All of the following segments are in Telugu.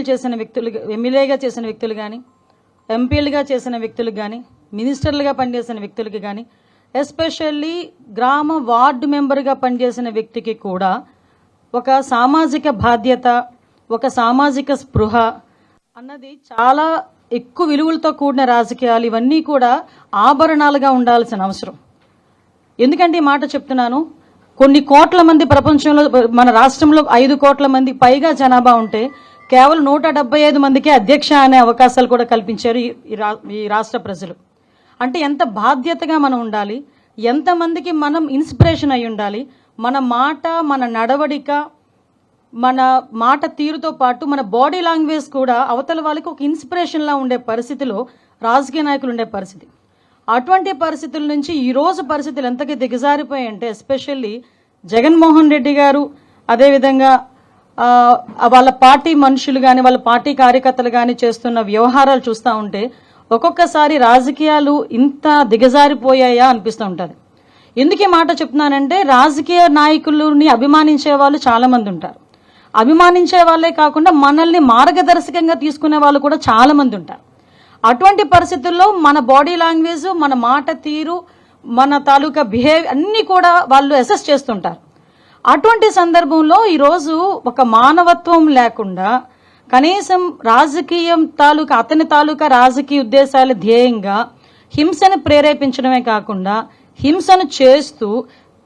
చేసిన వ్యక్తులు, ఎమ్మెల్యేగా చేసిన వ్యక్తులు కానీ, ఎంపీలుగా చేసిన వ్యక్తులకు కానీ, మినిస్టర్లుగా పనిచేసిన వ్యక్తులకి కానీ, ఎస్పెషల్లీ గ్రామ వార్డు మెంబర్గా పనిచేసిన వ్యక్తికి కూడా ఒక సామాజిక బాధ్యత, ఒక సామాజిక స్పృహ అన్నది చాలా ఎక్కువ విలువలతో కూడిన రాజకీయాలు ఇవన్నీ కూడా ఆభరణాలుగా ఉండాల్సిన అవసరం. ఎందుకంటే ఈ మాట చెప్తున్నాను, కొన్ని కోట్ల మంది ప్రపంచంలో, మన రాష్ట్రంలో 5 కోట్ల మంది పైగా జనాభా ఉంటే కేవలం 175 మందికే అధ్యక్ష అనే అవకాశాలు కూడా కల్పించారు ఈ రాష్ట్ర ప్రజలు. అంటే ఎంత బాధ్యతగా మనం ఉండాలి, ఎంతమందికి మనం ఇన్స్పిరేషన్ అయి ఉండాలి. మన మాట, మన నడవడిక, మన మాట తీరుతో పాటు మన బాడీ లాంగ్వేజ్ కూడా అవతల వాళ్ళకి ఒక ఇన్స్పిరేషన్లా ఉండే పరిస్థితిలో రాజకీయ నాయకులు ఉండే పరిస్థితి. అటువంటి పరిస్థితుల నుంచి ఈరోజు పరిస్థితులు ఎంతగా దిగజారిపోయాయంటే, ఎస్పెషల్లీ జగన్మోహన్ రెడ్డి గారు, అదేవిధంగా వాళ్ళ పార్టీ మనుషులు కానీ, వాళ్ళ పార్టీ కార్యకర్తలు కానీ చేస్తున్న వ్యవహారాలు చూస్తూ ఉంటే ఒక్కొక్కసారి రాజకీయాలు ఇంత దిగజారిపోయాయా అనిపిస్తూ ఉంటుంది. ఎందుకు ఈ మాట చెప్తున్నానంటే, రాజకీయ నాయకులని అభిమానించే వాళ్ళు చాలా మంది ఉంటారు. అభిమానించే వాళ్ళే కాకుండా మనల్ని మార్గదర్శకంగా తీసుకునే వాళ్ళు కూడా చాలా మంది ఉంటారు. అటువంటి పరిస్థితుల్లో మన బాడీ లాంగ్వేజ్, మన మాట తీరు, మన తాలూకా బిహేవియర్ అన్నీ కూడా వాళ్ళు అసెస్ చేస్తుంటారు. అటువంటి సందర్భంలో ఈరోజు ఒక మానవత్వం లేకుండా కనీసం రాజకీయం తాలూకా, అతని తాలూకా రాజకీయ ఉద్దేశాల ధ్యేయంగా హింసను ప్రేరేపించడమే కాకుండా హింసను చేస్తూ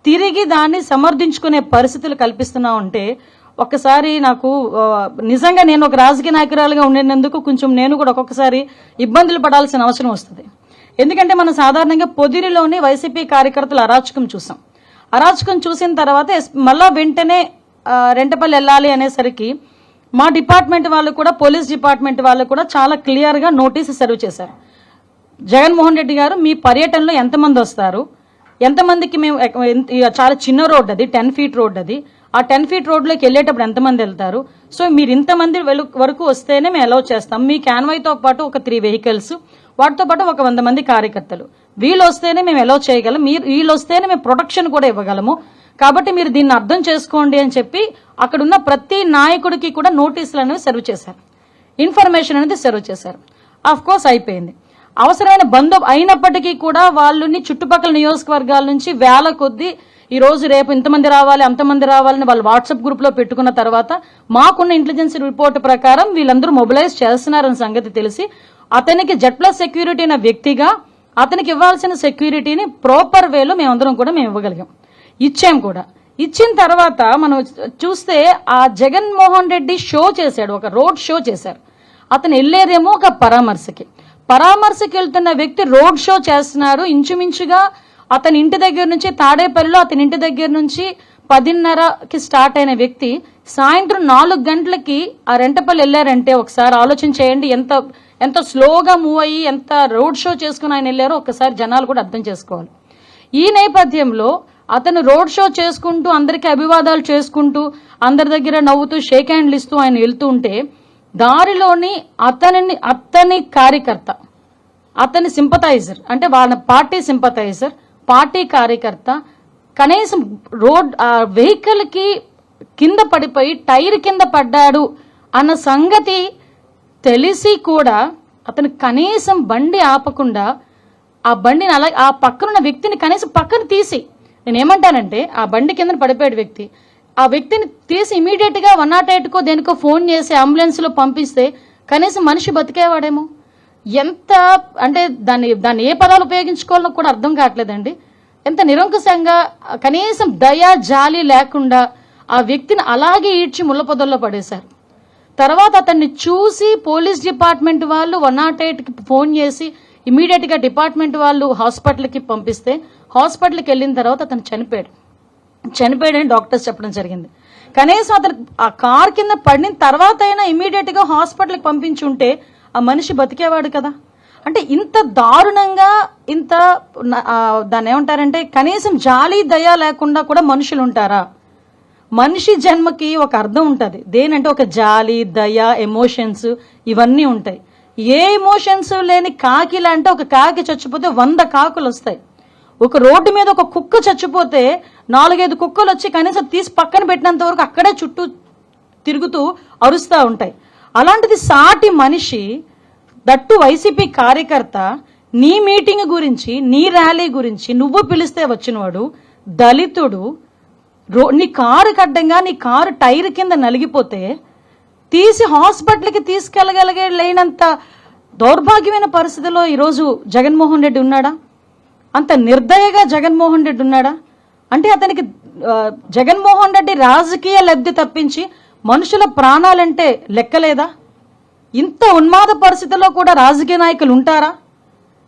తిరిగి దాన్ని సమర్థించుకునే పరిస్థితులు కల్పిస్తున్నా ఉంటే ఒక్కసారి నాకు నిజంగా నేను ఒక రాజకీయ నాయకురాలుగా ఉండేందుకు కొంచెం నేను కూడా ఒక్కొక్కసారి ఇబ్బందులు పడాల్సిన అవసరం వస్తుంది. ఎందుకంటే మనం సాధారణంగా పొదిరిలోని వైసీపీ కార్యకర్తలు అరాచకం చూసాం. అరాచకం చూసిన తర్వాత మళ్ళా వెంటనే రెంటపల్లి వెళ్ళాలి అనేసరికి మా డిపార్ట్మెంట్ వాళ్ళు కూడా, పోలీస్ డిపార్ట్మెంట్ వాళ్ళు కూడా చాలా క్లియర్గా నోటీసు సర్వ్ చేశారు. జగన్మోహన్ రెడ్డి గారు, మీ పర్యటనలో ఎంతమంది వస్తారు, ఎంతమందికి మేము, చాలా చిన్న రోడ్ అది, 10 ఫీట్ రోడ్ అది, ఆ 10 ఫీట్ రోడ్లోకి వెళ్ళేటప్పుడు ఎంతమంది వెళ్తారు, సో మీరు ఇంతమంది వరకు వస్తేనే మేము అలౌ చేస్తాం. మీ క్యాన్వాయ్తో పాటు ఒక 3 వెహికల్స్, వాటితో పాటు ఒక 100 మంది కార్యకర్తలు, వీళ్ళు వస్తేనే మేము అలౌ చేయగలం, వీళ్ళు వస్తేనే మేము ప్రొటెక్షన్ కూడా ఇవ్వగలము, కాబట్టి మీరు దీన్ని అర్థం చేసుకోండి అని చెప్పి అక్కడున్న ప్రతి నాయకుడికి కూడా నోటీసులు అనేవి సర్వ్ చేశారు, ఇన్ఫర్మేషన్ అనేది సర్వ్ చేశారు. ఆఫ్ కోర్స్ అయిపోయింది. అవసరమైన బంధు అయినప్పటికీ కూడా వాళ్ళని చుట్టుపక్కల నియోజకవర్గాల నుంచి వేల కొద్దీ ఈ రోజు రేపు ఇంతమంది రావాలి, అంతమంది రావాలని వాళ్ళు వాట్సాప్ గ్రూప్ లో పెట్టుకున్న తర్వాత మాకున్న ఇంటెలిజెన్స్ రిపోర్ట్ ప్రకారం వీళ్ళందరూ మొబిలైజ్ చేస్తున్నారన్న సంగతి తెలిసి అతనికి Z+ సెక్యూరిటీ అనే వ్యక్తిగా అతనికి ఇవ్వాల్సిన సెక్యూరిటీని ప్రాపర్ వేలో మేమందరం కూడా మేము ఇవ్వగలిగాం, ఇచ్చాం కూడా. ఇచ్చిన తర్వాత మనం చూస్తే ఆ జగన్మోహన్ రెడ్డి షో చేశాడు, ఒక రోడ్ షో చేశారు. అతను వెళ్ళేదేమో ఒక పరామర్శకి వెళ్తున్న వ్యక్తి రోడ్ షో చేస్తున్నాడు. ఇంచుమించుగా అతని ఇంటి దగ్గర నుంచి, తాడేపల్లిలో అతని ఇంటి దగ్గర నుంచి 10:30కి స్టార్ట్ అయిన వ్యక్తి సాయంత్రం 4 గంటలకి ఆ రెంటపల్లి వెళ్ళారంటే ఒకసారి ఆలోచన చేయండి, ఎంత స్లోగా మూవ్ అయ్యి ఎంత రోడ్ షో చేసుకుని ఆయన వెళ్ళారో ఒక్కసారి జనాలు కూడా అర్థం చేసుకోవాలి. ఈ నేపథ్యంలో అతను రోడ్ షో చేసుకుంటూ, అందరికీ అభివాదాలు చేసుకుంటూ, అందరి దగ్గర నవ్వుతూ షేక్ హ్యాండ్లు ఇస్తూ ఆయన వెళ్తూ ఉంటే దారిలోని అతని కార్యకర్త, అతని సింపథైజర్, అంటే వాళ్ళ పార్టీ సింపథైజర్, పార్టీ కార్యకర్త కనీసం రోడ్ వెహికల్ కి కింద పడిపోయి టైర్ కింద పడ్డాడు అన్న సంగతి తెలిసి కూడా అతను కనీసం బండి ఆపకుండా ఆ బండిని అలా ఆ పక్కనున్న వ్యక్తిని కనీసం పక్కన తీసి, నేనేమంటానంటే ఆ బండి కింద పడిపోయాడు వ్యక్తి, ఆ వ్యక్తిని తీసి ఇమీడియట్ గా 108కో దేనికో ఫోన్ చేసి అంబులెన్స్ లో పంపిస్తే కనీసం మనిషి బతికేవాడేమో. ఎంత అంటే దాన్ని ఏ పదాలు ఉపయోగించుకోవాలో కూడా అర్థం కావట్లేదండి. ఎంత నిరంకుశంగా, కనీసం దయా జాలి లేకుండా ఆ వ్యక్తిని అలాగే ఈడ్చి ముళ్ళ పొదల్లో పడేశారు. తర్వాత అతన్ని చూసి పోలీస్ డిపార్ట్మెంట్ వాళ్ళు 108కి ఫోన్ చేసి ఇమీడియట్ గా డిపార్ట్మెంట్ వాళ్ళు హాస్పిటల్కి పంపిస్తే హాస్పిటల్కి వెళ్ళిన తర్వాత అతను చనిపోయాడని డాక్టర్స్ చెప్పడం జరిగింది. కనీసం అతను ఆ కార్ కింద పడిన తర్వాత అయినా ఇమీడియట్ గా హాస్పిటల్కి పంపించి ఉంటే ఆ మనిషి బతికేవాడు కదా. అంటే ఇంత దారుణంగా, ఇంత దాన్ని ఏమంటారంటే కనీసం జాలి దయ లేకుండా కూడా మనుషులు ఉంటారా? మనిషి జన్మకి ఒక అర్థం ఉంటుంది, దేనంటే ఒక జాలి దయ ఎమోషన్స్ ఇవన్నీ ఉంటాయి. ఏ ఎమోషన్స్ లేని కాకిలా అంటే ఒక కాకి చచ్చిపోతే 100 కాకులు వస్తాయి. ఒక రోడ్డు మీద ఒక కుక్క చచ్చిపోతే 4-5 కుక్కలు వచ్చి కనీసం తీసి పక్కన పెట్టినంత వరకు అక్కడే చుట్టూ తిరుగుతూ అరుస్తూ ఉంటాయి. అలాంటిది సాటి మనిషి, దట్టు వైసీపీ కార్యకర్త, నీ మీటింగ్ గురించి, నీ ర్యాలీ గురించి నువ్వు పిలిస్తే వచ్చినవాడు దళితుడు, నీ కారు కడ్డంగా నీ కారు టైర్ కింద నలిగిపోతే తీసి హాస్పిటల్కి తీసుకెళ్ళగలిగే లేనంత దౌర్భాగ్యమైన పరిస్థితిలో ఈరోజు జగన్మోహన్ రెడ్డి ఉన్నాడా? అంత నిర్దయగా జగన్మోహన్ రెడ్డి ఉన్నాడా? అంటే అతనికి జగన్మోహన్ రెడ్డి రాజకీయ లబ్ధి తప్పించి మనుషుల ప్రాణాలంటే లెక్కలేదా? ఇంత ఉన్మాద పరిస్థితుల్లో కూడా రాజకీయ నాయకులు ఉంటారా?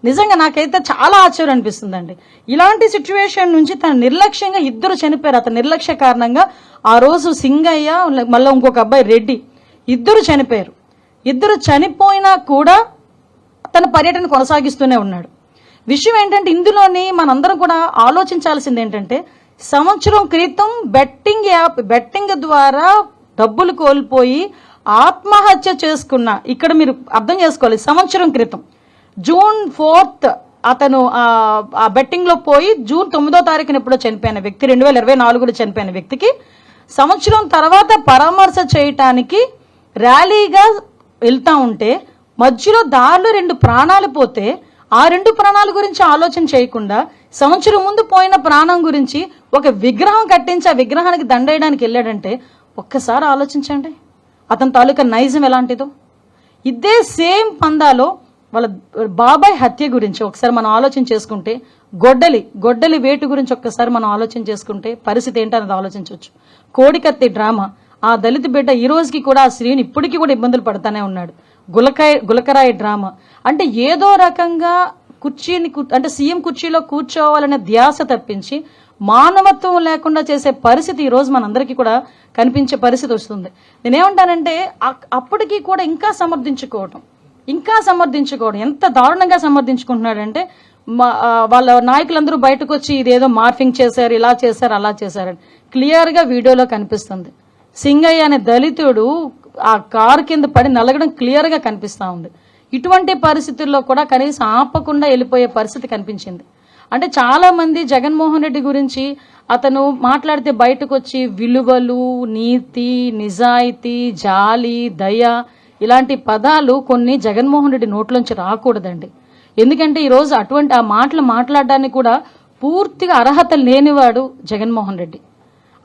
నిజంగా నాకైతే చాలా ఆశ్చర్యం అనిపిస్తుందండి. ఇలాంటి సిచ్యువేషన్ నుంచి తన నిర్లక్ష్యంగా ఇద్దరు చనిపోయారు. అతని నిర్లక్ష్య కారణంగా ఆ రోజు సింగయ్య, మళ్ళీ ఇంకొక అబ్బాయి రెడ్డి, ఇద్దరు చనిపోయారు. ఇద్దరు చనిపోయినా కూడా తన పర్యటన కొనసాగిస్తూనే ఉన్నాడు. విషయం ఏంటంటే ఇందులోని మనందరం కూడా ఆలోచించాల్సింది ఏంటంటే, సంవత్సరం క్రితం బెట్టింగ్ ద్వారా డబ్బులు కోల్పోయి ఆత్మహత్య చేసుకున్న, ఇక్కడ మీరు అర్థం చేసుకోవాలి, సంవత్సరం క్రితం జూన్ 4th అతను ఆ బెట్టింగ్ లో పోయి జూన్ 9వ తారీఖున ఎప్పుడో చనిపోయిన వ్యక్తి, 2024లో చనిపోయిన వ్యక్తికి సంవత్సరం తర్వాత పరామర్శ చేయటానికి ర్యాలీగా వెళ్తా ఉంటే మధ్యలో దారిలో 2 ప్రాణాలు పోతే ఆ 2 ప్రాణాల గురించి ఆలోచన చేయకుండా సంవత్సరం ముందు పోయిన ప్రాణం గురించి ఒక విగ్రహం కట్టించి ఆ విగ్రహానికి దండేయడానికి వెళ్ళాడంటే ఒక్కసారి ఆలోచించండి అతని తాలూకా నైజం ఎలాంటిదో. ఇదే సేమ్ పందాలో వాళ్ళ బాబాయ్ హత్య గురించి ఒకసారి మనం ఆలోచన చేసుకుంటే, గొడ్డలి వేటు గురించి ఒక్కసారి మనం ఆలోచన చేసుకుంటే పరిస్థితి ఏంటన్నది ఆలోచించవచ్చు. కోడికత్తి డ్రామా, ఆ దళిత బిడ్డ ఈ రోజుకి కూడా ఆ స్త్రీని ఇప్పటికీ కూడా ఇబ్బందులు పడతానే ఉన్నాడు. గులకరాయి డ్రామా, అంటే ఏదో రకంగా అంటే సీఎం కుర్చీలో కూర్చోవాలనే ధ్యాస తప్పించి మానవత్వం లేకుండా చేసే పరిస్థితి ఈ రోజు మనందరికీ కూడా కనిపించే పరిస్థితి వస్తుంది. నేనేమంటానంటే అప్పటికీ కూడా ఇంకా సమర్థించుకోవడం, ఎంత దారుణంగా సమర్థించుకుంటున్నాడంటే, వాళ్ళ నాయకులందరూ బయటకు వచ్చి ఇదేదో మార్ఫింగ్ చేశారు, ఇలా చేశారు, అలా చేశారని క్లియర్ గా వీడియోలో కనిపిస్తుంది. సింగయ్య అనే దళితుడు ఆ కారు కింద పడి నలగడం క్లియర్ గా కనిపిస్తా ఉంది. ఇటువంటి పరిస్థితుల్లో కూడా కనీసం ఆపకుండా వెళ్ళిపోయే పరిస్థితి కనిపించింది. అంటే చాలా మంది జగన్మోహన్ రెడ్డి గురించి అతను మాట్లాడితే బయటకు వచ్చి విలువలు, నీతి, నిజాయితీ, జాలి, దయ ఇలాంటి పదాలు కొన్ని జగన్మోహన్ రెడ్డి నోట్లోంచి రాకూడదండి. ఎందుకంటే ఈరోజు అటువంటి ఆ మాటలు మాట్లాడడానికి కూడా పూర్తిగా అర్హత లేనివాడు జగన్మోహన్ రెడ్డి.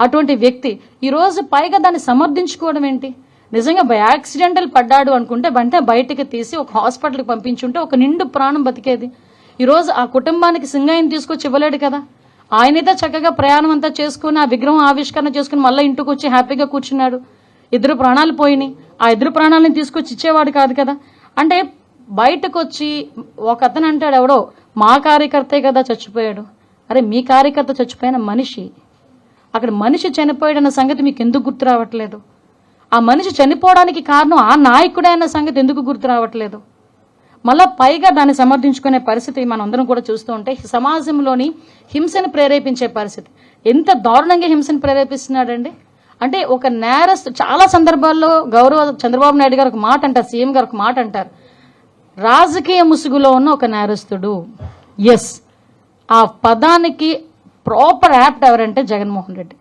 అటువంటి వ్యక్తి ఈరోజు పైగా దాన్ని సమర్థించుకోవడం ఏంటి? నిజంగా యాక్సిడెంటల్ పడ్డాడు అనుకుంటే వెంటనే బయటకు తీసి ఒక హాస్పిటల్కి పంపించుంటే ఒక నిండు ప్రాణం బతికేది. ఈరోజు ఆ కుటుంబానికి సింగయ్యని తీసుకొచ్చి ఇవ్వలేడు కదా. ఆయనైతే చక్కగా ప్రయాణం అంతా చేసుకుని ఆ విగ్రహం ఆవిష్కరణ చేసుకుని మళ్ళీ ఇంటికి వచ్చి హ్యాపీగా కూర్చున్నాడు. 2 ప్రాణాలు పోయినాయి, ఆ 2 ప్రాణాలను తీసుకొచ్చి ఇచ్చేవాడు కాదు కదా. అంటే బయటకు వచ్చి ఒక అతను అంటాడు, ఎవడో మా కార్యకర్తే కదా చచ్చిపోయాడు. అరే మీ కార్యకర్త చచ్చిపోయిన మనిషి, అక్కడ మనిషి చనిపోయాడన్న సంగతి మీకు ఎందుకు గుర్తు రావట్లేదు? ఆ మనిషి చనిపోవడానికి కారణం ఆ నాయకుడే అన్న సంగతి ఎందుకు గుర్తు రావట్లేదు? మళ్ళా పైగా దాన్ని సమర్థించుకునే పరిస్థితి మనం అందరం కూడా చూస్తూ ఉంటే సమాజంలోని హింసను ప్రేరేపించే పరిస్థితి. ఎంత దారుణంగా హింసను ప్రేరేపిస్తున్నాడండి. అంటే ఒక నేరస్తు, చాలా సందర్భాల్లో గౌరవ చంద్రబాబు నాయుడు గారు ఒక మాట అంటారు, సీఎం గారు ఒక మాట అంటారు, రాజకీయ ముసుగులో ఉన్న ఒక నేరస్తుడు. ఎస్, ఆ పదానికి ప్రాపర్ యాప్ట్ ఎవరంటే జగన్మోహన్ రెడ్డి.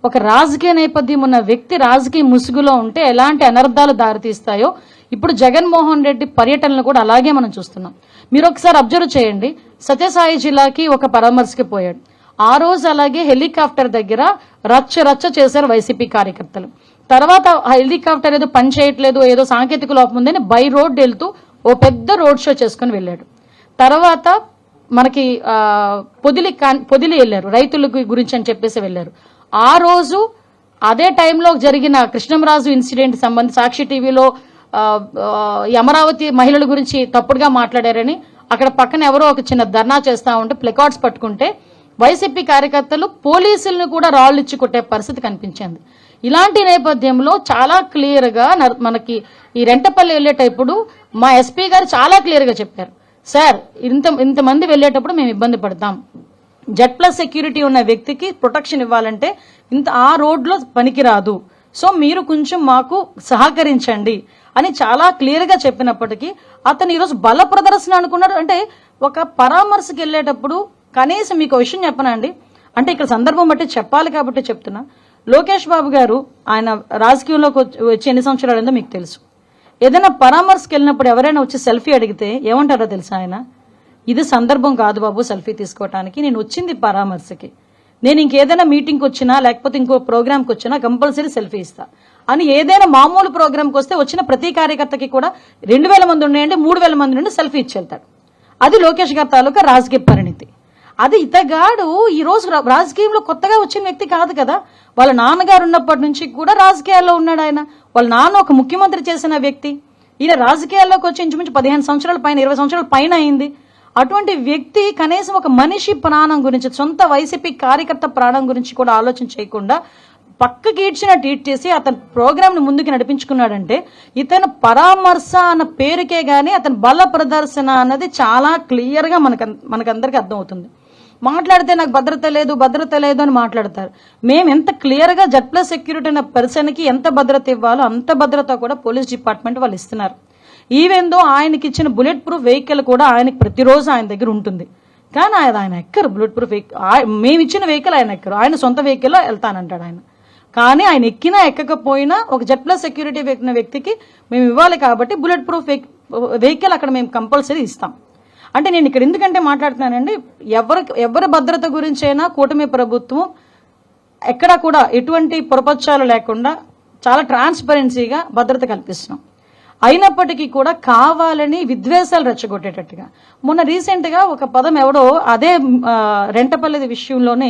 ఒక రాజకీయ నేపథ్యం ఉన్న వ్యక్తి రాజకీయ ముసుగులో ఉంటే ఎలాంటి అనర్థాలు దారితీస్తాయో ఇప్పుడు జగన్మోహన్ రెడ్డి పర్యటనలు కూడా అలాగే మనం చూస్తున్నాం. మీరు ఒకసారి అబ్జర్వ్ చేయండి, సత్యసాయి జిల్లాకి ఒక పరామర్శకి పోయాడు. ఆ రోజు అలాగే హెలికాప్టర్ దగ్గర రచ్చ చేశారు వైసీపీ కార్యకర్తలు. తర్వాత హెలికాప్టర్ ఏదో పని చేయట్లేదు, ఏదో సాంకేతిక లోపం ఉందని బై రోడ్ వెళ్తూ ఓ పెద్ద రోడ్ షో చేసుకుని వెళ్ళాడు. తర్వాత మనకి పొదిలి వెళ్ళారు, రైతుల గురించి అని చెప్పేసి వెళ్ళారు. ఆ రోజు అదే టైంలో జరిగిన కృష్ణంరాజు ఇన్సిడెంట్ సంబంధించి సాక్షి టీవీలో అమరావతి మహిళల గురించి తప్పుడుగా మాట్లాడారని అక్కడ పక్కన ఎవరో ఒక చిన్న ధర్నా చేస్తా ఉంటే ప్లకార్డ్స్ పట్టుకుంటే వైసీపీ కార్యకర్తలు పోలీసులను కూడా రాళ్లు ఇచ్చి కొట్టే పరిస్థితి కనిపించింది. ఇలాంటి నేపథ్యంలో చాలా క్లియర్ గా మనకి ఈ రెంటపల్లి వెళ్ళేటప్పుడు మా ఎస్పీ గారు చాలా క్లియర్ గా చెప్పారు, సార్ ఇంతమంది వెళ్ళేటప్పుడు మేము ఇబ్బంది పడతాం, Z+ సెక్యూరిటీ ఉన్న వ్యక్తికి ప్రొటెక్షన్ ఇవ్వాలంటే ఆ రోడ్లో పనికిరాదు, సో మీరు కొంచెం మాకు సహకరించండి అని చాలా క్లియర్ గా చెప్పినప్పటికీ అతను ఈరోజు బల ప్రదర్శన అనుకున్నాడు. అంటే ఒక పరామర్శకు వెళ్ళేటప్పుడు కనీసం మీకు విషయం చెప్పనండి, అంటే ఇక్కడ సందర్భం బట్టి చెప్పాలి కాబట్టి చెప్తున్నా. లోకేష్ బాబు గారు ఆయన రాజకీయంలోకి వచ్చి ఎన్ని సంవత్సరాలు మీకు తెలుసు. ఏదైనా పరామర్శకు వెళ్ళినప్పుడు ఎవరైనా వచ్చి సెల్ఫీ అడిగితే ఏమంటారో తెలుసా ఆయన, ఇది సందర్భం కాదు బాబు సెల్ఫీ తీసుకోవటానికి, నేను వచ్చింది పరామర్శకి, నేను ఇంకేదైనా మీటింగ్కి వచ్చినా లేకపోతే ఇంకో ప్రోగ్రామ్కి వచ్చినా కంపల్సరీ సెల్ఫీ ఇస్తా అని ఏదైనా మామూలు ప్రోగ్రామ్కి వస్తే వచ్చిన ప్రతి కార్యకర్తకి కూడా 2000 మంది ఉన్నాయంటే 3000 మంది నుండి సెల్ఫీ ఇచ్చి వెళ్తాడు. అది లోకేష్ గారి తాలూకా రాజకీయ పరిణితి. అది ఇతగాడు ఈ రోజు రాజకీయంలో కొత్తగా వచ్చిన వ్యక్తి కాదు కదా, వాళ్ళ నాన్నగారు ఉన్నప్పటి నుంచి కూడా రాజకీయాల్లో ఉన్నాడు ఆయన. వాళ్ళ నాన్న ఒక ముఖ్యమంత్రి చేసిన వ్యక్తి. ఈయన రాజకీయాల్లోకి వచ్చి ఇంచుమించు 15 సంవత్సరాల పైన 20 సంవత్సరాల పైన అయింది. అటువంటి వ్యక్తి కనీసం ఒక మనిషి ప్రాణం గురించి, సొంత వైసీపీ కార్యకర్త ప్రాణం గురించి కూడా ఆలోచన చేయకుండా పక్కకి ఈడ్చిన ట్వీట్ చేసి అతని ప్రోగ్రామ్ ని ముందుకు నడిపించుకున్నాడంటే ఇతను పరామర్శ అన్న పేరుకే గానీ అతని బల ప్రదర్శన అన్నది చాలా క్లియర్ గా మనకందరికి అర్థమవుతుంది. మాట్లాడితే నాకు భద్రత లేదు అని మాట్లాడతారు. మేము ఎంత క్లియర్ గా జెడ్+ సెక్యూరిటీ అనే పర్సన్ కి ఎంత భద్రత ఇవ్వాలో అంత భద్రత కూడా పోలీస్ డిపార్ట్మెంట్ వాళ్ళు ఇస్తున్నారు. ఈవెన్ దో ఆయనకి ఇచ్చిన బుల్లెట్ ప్రూఫ్ వెహికల్ కూడా ఆయనకి ప్రతిరోజు ఆయన దగ్గర ఉంటుంది. కానీ ఆయన ఎక్కరు బుల్లెట్ ప్రూఫ్ మేము ఇచ్చిన వెహికల్ ఆయన ఎక్కరు, ఆయన సొంత వెహికల్లో వెళ్తానంటాడు ఆయన. కానీ ఆయన ఎక్కినా ఎక్కకపోయినా ఒక జెడ్+ సెక్యూరిటీ ఎక్కిన వ్యక్తికి మేము ఇవ్వాలి కాబట్టి బుల్లెట్ ప్రూఫ్ వెహికల్ అక్కడ మేము కంపల్సరీ ఇస్తాం. అంటే నేను ఇక్కడ ఎందుకంటే మాట్లాడుతున్నానండి, ఎవరి భద్రత గురించైనా కూటమి ప్రభుత్వం ఎక్కడా కూడా ఎటువంటి పొరపచ్చాలు లేకుండా చాలా ట్రాన్స్పరెన్సీగా భద్రత కల్పిస్తున్నాం. అయినప్పటికీ కూడా కావాలని విద్వేషాలు రెచ్చగొట్టేటట్టుగా మొన్న రీసెంట్ గా ఒక పదం ఎవడో అదే రెంటపల్లి విషయంలోనే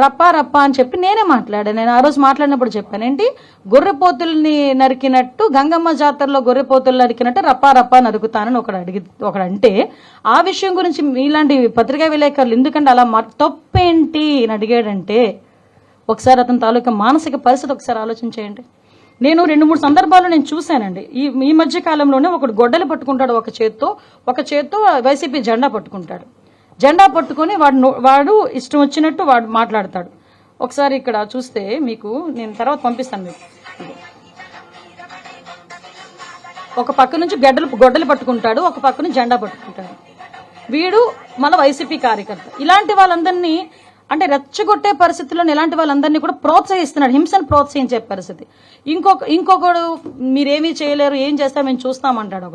రప్పా అని చెప్పి నేనే మాట్లాడాను. నేను ఆ రోజు మాట్లాడినప్పుడు చెప్పాను, ఏంటి గొర్రెపోతుల్ని నరికినట్టు గంగమ్మ జాతరలో గొర్రెపోతులు నరికినట్టు రప్పా నరుకుతానని ఒకడంటే ఆ విషయం గురించి మీలాంటి పత్రికా విలేకరులు ఎందుకంటే అలా తప్పేంటి అని అడిగాడంటే ఒకసారి అతని తాలూకా మానసిక పరిస్థితి ఒకసారి ఆలోచించేయండి. నేను 2-3 సందర్భాల్లో నేను చూశానండి. ఈ మధ్య కాలంలోనే ఒకడు గొడ్డలు పట్టుకుంటాడు ఒక చేత్తో వైసీపీ జెండా పట్టుకుంటాడు. జెండా పట్టుకొని వాడు ఇష్టం వచ్చినట్టు వాడు మాట్లాడతాడు. ఒకసారి ఇక్కడ చూస్తే మీకు నేను తర్వాత పంపిస్తాను మీకు. ఒక పక్క నుంచి గొడ్డలు పట్టుకుంటాడు, ఒక పక్క నుంచి జెండా పట్టుకుంటాడు. వీడు మన వైసీపీ కార్యకర్త. ఇలాంటి వాళ్ళందరినీ అంటే రెచ్చగొట్టే పరిస్థితుల్లో ఇలాంటి వాళ్ళందరినీ కూడా ప్రోత్సహిస్తున్నాడు, హింసను ప్రోత్సహించే పరిస్థితి. ఇంకొకడు మీరేమీ చేయలేరు, ఏం చేస్తాం మేము చూస్తామంటాడు.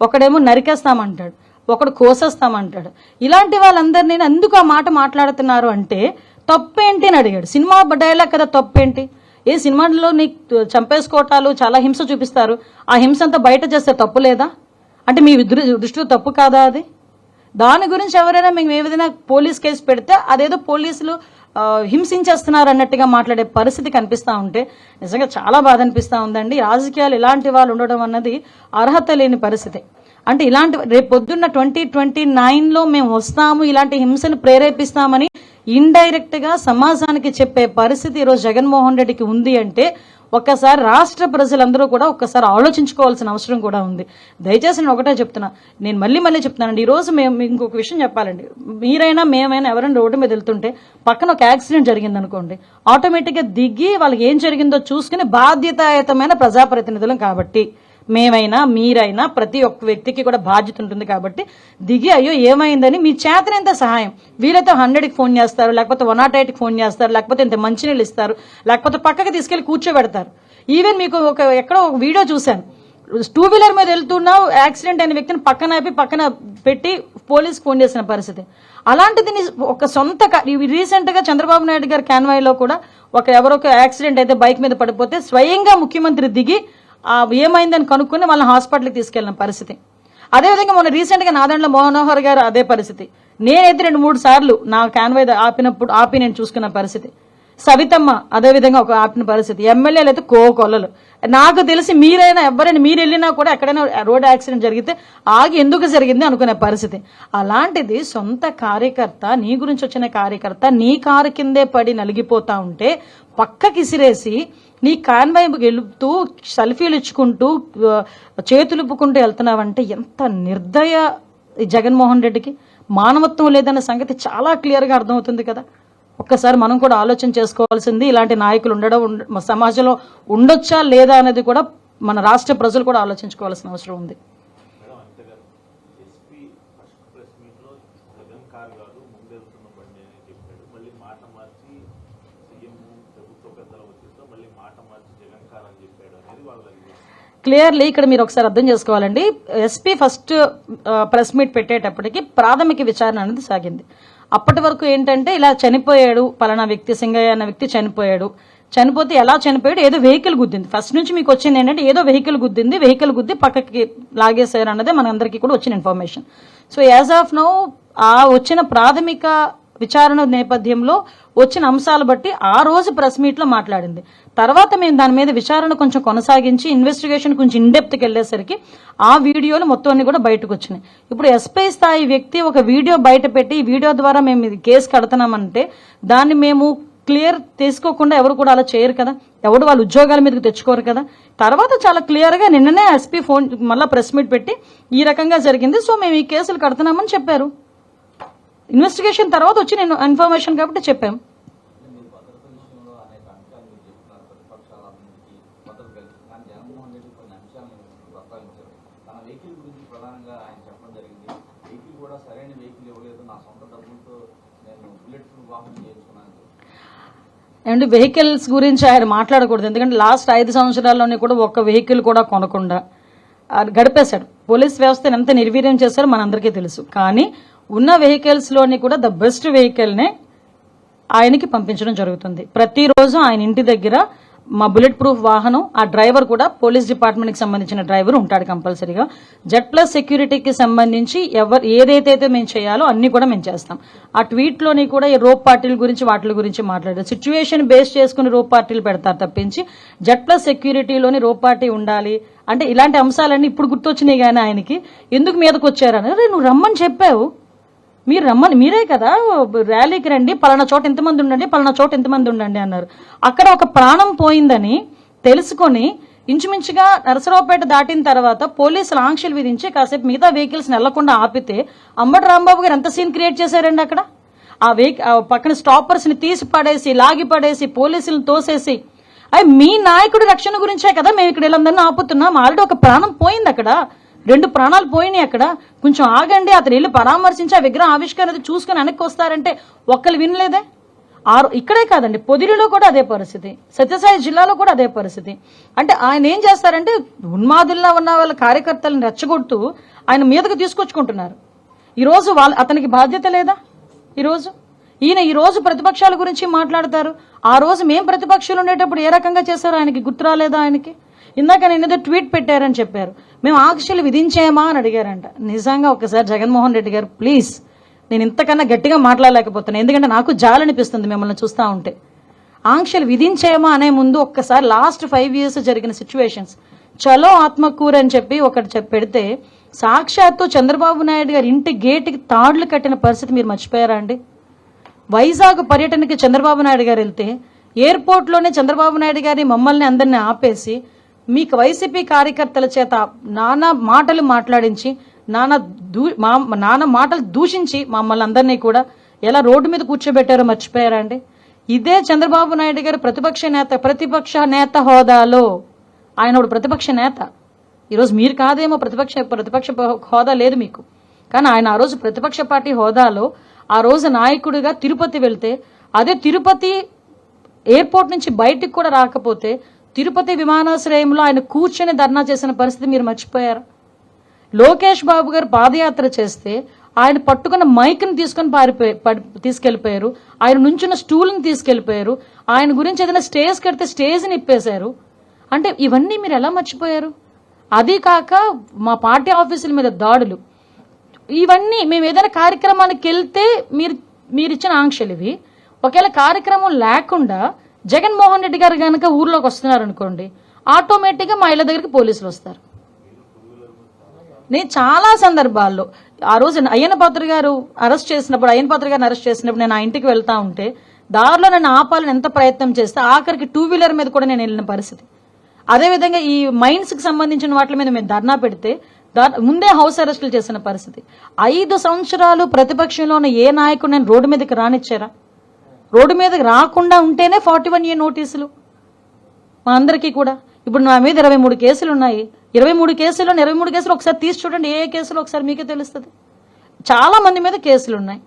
ఒకడేమో నరికేస్తామంటాడు, ఒకడు కోసేస్తామంటాడు. ఇలాంటి వాళ్ళందరినీ ఎందుకు ఆ మాట మాట్లాడుతున్నారు అంటే తప్పేంటి అని అడిగాడు. సినిమా డైలాగ్ కదా, తప్పేంటి? ఏ సినిమాలో నీకు చంపేసుకోవటాలు చాలా హింస చూపిస్తారు, ఆ హింస అంతా బయట చేస్తే తప్పు లేదా అంటే మీ దృష్టిలో తప్పు కాదా అది? దాని గురించి ఎవరైనా మేము ఏదైనా పోలీస్ కేసు పెడితే అదేదో పోలీసులు హింసించేస్తున్నారు అన్నట్టుగా మాట్లాడే పరిస్థితి కనిపిస్తూ ఉంటే నిజంగా చాలా బాధ అనిపిస్తూ ఉందండి. రాజకీయాలు ఇలాంటి వాళ్ళు ఉండడం అన్నది అర్హత లేని పరిస్థితి. అంటే ఇలాంటి రేపు పొద్దున్న 2029లో మేము వస్తాము, ఇలాంటి హింసను ప్రేరేపిస్తామని ఇండైరెక్ట్ గా సమాజానికి చెప్పే పరిస్థితి ఈరోజు జగన్మోహన్ రెడ్డికి ఉంది అంటే ఒక్కసారి రాష్ట్ర ప్రజలందరూ కూడా ఒక్కసారి ఆలోచించుకోవాల్సిన అవసరం కూడా ఉంది. దయచేసి నేను ఒకటే చెప్తున్నా, నేను మళ్ళీ చెప్తున్నానండి. ఈ రోజు మేము ఇంకొక విషయం చెప్పాలండి. మీరైనా మేమైనా ఎవరైనా రోడ్డు మీద వెళ్తుంటే పక్కన ఒక యాక్సిడెంట్ జరిగింది అనుకోండి, ఆటోమేటిక్ గా దిగి వాళ్ళకి ఏం జరిగిందో చూసుకుని బాధ్యతాయుతమైన ప్రజాప్రతినిధులం కాబట్టి మేమైనా మీరైనా ప్రతి ఒక్క వ్యక్తికి కూడా బాధ్యత ఉంటుంది కాబట్టి దిగి అయ్యో ఏమైందని మీ చేతనంత సహాయం వీలైతే 100కి ఫోన్ చేస్తారు, లేకపోతే 108కి ఫోన్ చేస్తారు, లేకపోతే ఇంత మంచినీళ్ళు ఇస్తారు, లేకపోతే పక్కకి తీసుకెళ్లి కూర్చోబెడతారు. ఈవెన్ మీకు ఎక్కడో ఒక వీడియో చూశాను, 2 వీలర్ మీద వెళ్తున్నావు, యాక్సిడెంట్ అయిన వ్యక్తిని పక్కన పెట్టి పోలీస్ ఫోన్ చేసిన పరిస్థితి. అలాంటిది ఒక సొంత రీసెంట్ గా చంద్రబాబు నాయుడు గారి కాన్వాయ్లో కూడా ఎవరొక యాక్సిడెంట్ అయితే బైక్ మీద పడిపోతే స్వయంగా ముఖ్యమంత్రి దిగి ఏమైందని కనుక్కుని వాళ్ళని హాస్పిటల్కి తీసుకెళ్లిన పరిస్థితి. అదేవిధంగా మొన్న రీసెంట్ గా నాదండ్ల మనోహర్ గారు అదే పరిస్థితి. నేనైతే 2-3 సార్లు నా కాన్వాయ్ ఆపి నేను చూసుకున్న పరిస్థితి. సవితమ్మ అదేవిధంగా ఒక ఆపిన పరిస్థితి. ఎమ్మెల్యేలు అయితే కోకొల్లలు. నాకు తెలిసి మీరైనా ఎవరైనా మీరు వెళ్ళినా కూడా ఎక్కడైనా రోడ్ యాక్సిడెంట్ జరిగితే ఆగి ఎందుకు జరిగింది అనుకునే పరిస్థితి. అలాంటిది సొంత కార్యకర్త, నీ గురించి వచ్చిన కార్యకర్త నీ కారు కిందే పడి నలిగిపోతా ఉంటే పక్కకి ఇసిరేసి నీ కాన్వాయ్ గెలుపుతూ సెల్ఫీలు ఇచ్చుకుంటూ చేతులుపుకుంటూ వెళ్తున్నావంటే ఎంత నిర్దయ ఈ జగన్మోహన్ రెడ్డికి. మానవత్వం లేదన్న సంగతి చాలా క్లియర్ గా అర్థమవుతుంది కదా. ఒక్కసారి మనం కూడా ఆలోచన చేసుకోవాల్సింది, ఇలాంటి నాయకులు సమాజంలో ఉండొచ్చా లేదా అనేది కూడా మన రాష్ట్ర ప్రజలు కూడా ఆలోచించుకోవాల్సిన అవసరం ఉంది. క్లియర్లీ ఇక్కడ మీరు ఒకసారి అర్థం చేసుకోవాలండి. ఎస్పీ ఫస్ట్ ప్రెస్ మీట్ పెట్టేటప్పటికి ప్రాథమిక విచారణ అనేది సాగింది. అప్పటి వరకు ఏంటంటే ఇలా చనిపోయాడు పలానా వ్యక్తి, సింగయ్య అన్న వ్యక్తి చనిపోయాడు, చనిపోతే ఎలా చనిపోయాడు, ఏదో వెహికల్ గుద్దింది. ఫస్ట్ నుంచి మీకు వచ్చింది ఏంటంటే ఏదో వెహికల్ గుద్ది పక్కకి లాగేశారు అన్నదే మనందరికీ కూడా వచ్చిన information. So as of now ఆ వచ్చిన ప్రాథమిక విచారణ నేపథ్యంలో వచ్చిన అంశాలు బట్టి ఆ రోజు ప్రెస్ మీట్ లో మాట్లాడింది. తర్వాత మేము దాని మీద విచారణ కొంచెం కొనసాగించి ఇన్వెస్టిగేషన్ కొంచెం ఇన్డెప్త్కి వెళ్లేసరికి ఆ వీడియోలు మొత్తం అన్ని కూడా బయటకు వచ్చినాయి. ఇప్పుడు ఎస్పీ స్థాయి వ్యక్తి ఒక వీడియో బయట పెట్టి ఈ వీడియో ద్వారా మేము ఇది కేసు కడుతున్నామంటే దాన్ని మేము క్లియర్ తీసుకోకుండా ఎవరు కూడా అలా చేయరు కదా, ఎవరు వాళ్ళ ఉద్యోగాల మీదకి తెచ్చుకోరు కదా. తర్వాత చాలా క్లియర్ గా నిన్ననే ఎస్పీ ఫోన్ మళ్ళీ ప్రెస్ మీట్ పెట్టి ఈ రకంగా జరిగింది, సో మేము ఈ కేసులు కడుతున్నామని చెప్పారు. ఇన్వెస్టిగేషన్ తర్వాత వచ్చిన ఇన్ఫర్మేషన్ కాబట్టి చెప్పాం. అండ్ వెహికల్స్ గురించి ఆయన మాట్లాడకూడదు, ఎందుకంటే లాస్ట్ 5 సంవత్సరాల్లోనే కూడా ఒక్క వెహికల్ కూడా కొనకుండా గడిపేశాడు. పోలీస్ వ్యవస్థను ఎంత నిర్వీర్యం చేశారో మనందరికీ తెలుసు. కానీ ఉన్న వెహికల్స్ లోని కూడా ద బెస్ట్ వెహికల్ నే ఆయనకి పంపించడం జరుగుతుంది. ప్రతిరోజు ఆయన ఇంటి దగ్గర మా బుల్లెట్ ప్రూఫ్ వాహనం, ఆ డ్రైవర్ కూడా పోలీస్ డిపార్ట్మెంట్ కి సంబంధించిన డ్రైవర్ ఉంటాడు కంపల్సరీగా. Z+ సెక్యూరిటీకి సంబంధించి ఏదైతే మేము చేయాలో అన్ని కూడా మేము చేస్తాం. ఆ ట్వీట్ లోని కూడా ఈ రోప్ పార్టీల గురించి వాటి గురించి మాట్లాడారు. సిచ్యువేషన్ బేస్ చేసుకుని రోప్ పార్టీలు పెడతారు తప్పించి Z+ సెక్యూరిటీలోని రోప్ పార్టీ ఉండాలి అంటే ఇలాంటి అంశాలన్నీ ఇప్పుడు గుర్తొచ్చినాయి. కానీ ఆయనకి ఎందుకు మీదకి వచ్చారని, నువ్వు రమ్మని చెప్పావు, మీరు రమ్మని మీరే కదా ర్యాలీకి రండి, పలానా చోట ఎంతమంది ఉండండి, పలానా చోట ఎంతమంది ఉండండి అన్నారు. అక్కడ ఒక ప్రాణం పోయిందని తెలుసుకొని ఇంచుమించుగా నరసరావుపేట దాటిన తర్వాత పోలీసులు ఆంక్షలు విధించి కాసేపు మిగతా వెహికల్స్ వెళ్లకుండా ఆపితే అంబటి రాంబాబు గారు ఎంత సీన్ క్రియేట్ చేశారండి అక్కడ. ఆ పక్కన స్టాపర్స్ ని తీసి పడేసి లాగి పడేసి పోలీసులను తోసేసి, మీ నాయకుడి రక్షణ గురించే కదా మేము ఇక్కడ వీళ్ళందరినీ ఆపుతున్నాం. ఆల్రెడీ ఒక ప్రాణం పోయింది అక్కడ, 2 ప్రాణాలు పోయినాయి అక్కడ, కొంచెం ఆగండి, అతను వెళ్ళి పరామర్శించి ఆ విగ్రహం ఆవిష్కరణ చూసుకుని వెనక్కి వస్తారంటే ఒక్కరు వినలేదే. ఇక్కడే కాదండి, పొదిలిలో కూడా అదే పరిస్థితి, సత్యసాయి జిల్లాలో కూడా అదే పరిస్థితి. అంటే ఆయన ఏం చేస్తారంటే ఉన్మాదుల్లో ఉన్న వాళ్ళ కార్యకర్తలను రెచ్చగొడుతూ ఆయన మీదకు తీసుకొచ్చుకుంటున్నారు. ఈరోజు అతనికి బాధ్యత లేదా? ఈ రోజు ప్రతిపక్షాల గురించి మాట్లాడతారు. ఆ రోజు మేం ప్రతిపక్షాలు ఉండేటప్పుడు ఏ రకంగా చేశారో ఆయనకి గుర్తు రాలేదా? ఆయనకి ఇందాక నేను ఏదో ట్వీట్ పెట్టారని చెప్పారు, మేము ఆంక్షలు విధించామా అని అడిగారంట. నిజంగా ఒకసారి జగన్మోహన్ రెడ్డి గారు ప్లీజ్, నేను ఇంతకన్నా గట్టిగా మాట్లాడలేకపోతున్నాను, ఎందుకంటే నాకు జాలనిపిస్తుంది మిమ్మల్ని చూస్తూ ఉంటే. ఆంక్షలు విధించామా అనే ముందు ఒక్కసారి లాస్ట్ 5 years జరిగిన సిచ్యువేషన్స్, చలో ఆత్మకూరు అని చెప్పి ఒకటి పెడితే సాక్షాత్తు చంద్రబాబు నాయుడు గారి ఇంటి గేటుకి తాళ్లు కట్టిన పరిస్థితి మీరు మర్చిపోయారా అండి? వైజాగ్ పర్యటనకి చంద్రబాబు నాయుడు గారు వెళ్తే ఎయిర్పోర్ట్ లోనే చంద్రబాబు నాయుడు గారిని మమ్మల్ని అందరినీ ఆపేసి మీకు వైసీపీ కార్యకర్తల చేత నానా మాటలు మాట్లాడించి నానా మాటలు దూషించి మమ్మల్ని అందరినీ కూడా ఎలా రోడ్డు మీద కూర్చోబెట్టారో మర్చిపోయారా అండి? ఇదే చంద్రబాబు నాయుడు గారు ప్రతిపక్ష నేత హోదాలో ఆయన ఒక ప్రతిపక్ష నేత. ఈరోజు మీరు కాదేమో ప్రతిపక్ష హోదా లేదు మీకు, కానీ ఆయన ఆ రోజు ప్రతిపక్ష పార్టీ హోదాలో ఆ రోజు నాయకుడిగా తిరుపతి వెళ్తే, అదే తిరుపతి ఎయిర్పోర్ట్ నుంచి బయటికి కూడా రాకపోతే తిరుపతి విమానాశ్రయంలో ఆయన కూర్చొని ధర్నా చేసిన పరిస్థితి మీరు మర్చిపోయారు. లోకేష్ బాబు గారు పాదయాత్ర చేస్తే ఆయన పట్టుకున్న మైక్ని తీసుకెళ్లిపోయారు, ఆయన నుంచున్న స్టూల్ని తీసుకెళ్లిపోయారు, ఆయన గురించి ఏదైనా స్టేజ్ కడితే స్టేజ్ని ఇప్పేశారు. అంటే ఇవన్నీ మీరు ఎలా మర్చిపోయారు? అది కాక మా పార్టీ ఆఫీసుల మీద దాడులు, ఇవన్నీ మేము ఏదైనా కార్యక్రమానికి వెళ్తే మీరు ఇచ్చిన ఆంక్షలు ఇవి. ఒకవేళ కార్యక్రమం లేకుండా జగన్మోహన్ రెడ్డి గారు కనుక ఊర్లోకి వస్తున్నారు అనుకోండి, ఆటోమేటిక్గా మా ఇళ్ళ దగ్గరికి పోలీసులు వస్తారు. నేను చాలా సందర్భాల్లో ఆ రోజు అయ్యన్న పాత్ర గారిని అరెస్ట్ చేసినప్పుడు నేను ఆ ఇంటికి వెళ్తా ఉంటే దారిలో నన్ను ఆపాలని ఎంత ప్రయత్నం చేస్తే ఆఖరికి 2-wheeler మీద కూడా నేను వెళ్ళిన పరిస్థితి. అదేవిధంగా ఈ మైన్స్ కి సంబంధించిన వాటి మీద మేము ధర్నా పెడితే ముందే హౌస్ అరెస్టులు చేసిన పరిస్థితి. 5 సంవత్సరాలు ప్రతిపక్షంలో ఉన్న ఏ నాయకుడు నేను రోడ్డు మీదకి రానిచ్చారా? రోడ్డు మీదకి రాకుండా ఉంటేనే 41A నోటీసులు మా అందరికీ కూడా. ఇప్పుడు నా మీద 23 కేసులు ఉన్నాయి. 23 కేసులు ఒకసారి తీసి చూడండి, ఏ కేసులు ఒకసారి మీకే తెలుస్తుంది. చాలా మంది మీద కేసులు ఉన్నాయి.